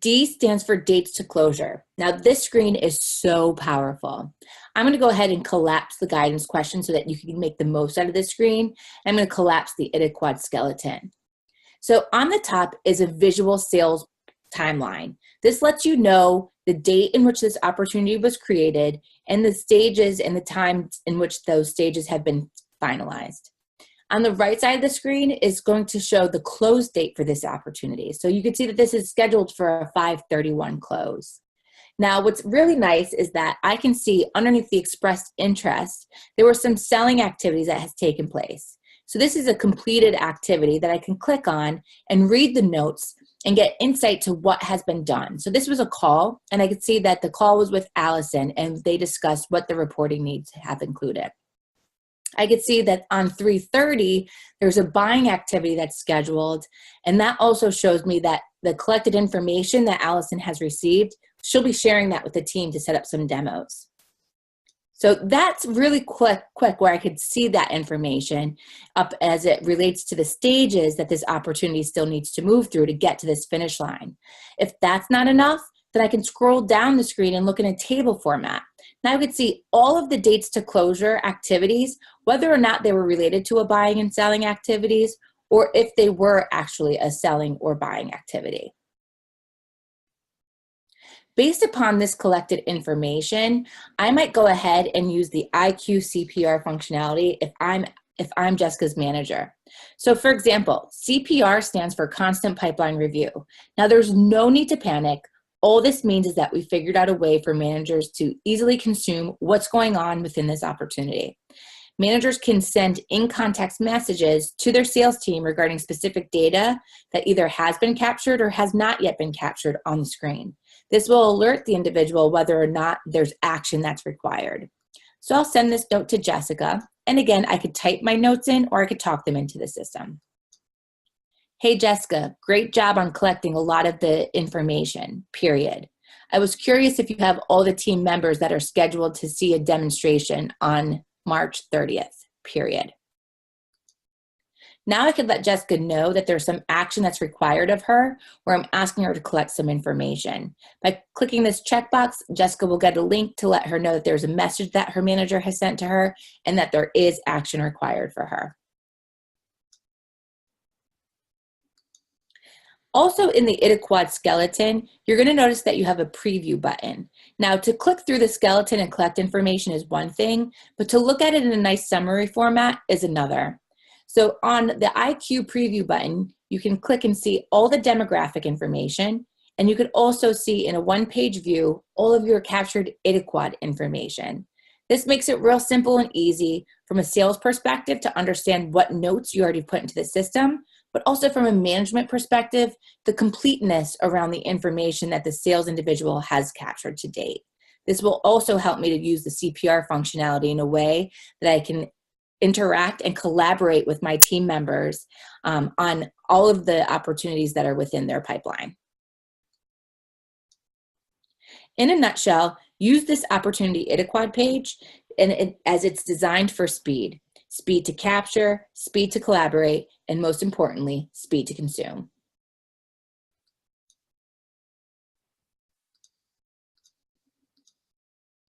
D stands for dates to closure. Now this screen is so powerful. I'm going to go ahead and collapse the guidance question so that you can make the most out of this screen. I'm going to collapse the IDIQUAD skeleton. So on the top is a visual sales timeline. This lets you know the date in which this opportunity was created and the stages and the times in which those stages have been finalized. On the right side of the screen is going to show the close date for this opportunity. So you can see that this is scheduled for a 5/31 close. Now, what's really nice is that I can see underneath the expressed interest, there were some selling activities that has taken place. So this is a completed activity that I can click on and read the notes and get insight to what has been done. So this was a call, and I could see that the call was with Allison, and they discussed what the reporting needs have included. I could see that on 3/30, there's a buying activity that's scheduled, and that also shows me that the collected information that Allison has received, she'll be sharing that with the team to set up some demos. So that's really quick where I could see that information up as it relates to the stages that this opportunity still needs to move through to get to this finish line. If that's not enough, then I can scroll down the screen and look in a table format. Now I could see all of the dates to closure activities, whether or not they were related to a buying and selling activities, or if they were actually a selling or buying activity. Based upon this collected information, I might go ahead and use the IQ CPR functionality if I'm Jessica's manager. So for example, CPR stands for Constant Pipeline Review. Now there's no need to panic. All this means is that we figured out a way for managers to easily consume what's going on within this opportunity. Managers can send in-context messages to their sales team regarding specific data that either has been captured or has not yet been captured on the screen. This will alert the individual whether or not there's action that's required. So I'll send this note to Jessica, and again, I could type my notes in or I could talk them into the system. Hey Jessica, great job on collecting a lot of the information, period. I was curious if you have all the team members that are scheduled to see a demonstration on March 30th, period. Now I could let Jessica know that there's some action that's required of her where I'm asking her to collect some information. By clicking this checkbox, Jessica will get a link to let her know that there's a message that her manager has sent to her and that there is action required for her. Also in the IDIQUAD skeleton, you're going to notice that you have a preview button. Now to click through the skeleton and collect information is one thing, but to look at it in a nice summary format is another. So on the IQ preview button, you can click and see all the demographic information, and you could also see in a one-page view all of your captured IDIQUAD information. This makes it real simple and easy from a sales perspective to understand what notes you already put into the system, but also from a management perspective, the completeness around the information that the sales individual has captured to date. This will also help me to use the CPR functionality in a way that I can interact and collaborate with my team members on all of the opportunities that are within their pipeline. In a nutshell, use this opportunity IDIQUAD page as it's designed for speed. Speed to capture, speed to collaborate, and most importantly, speed to consume.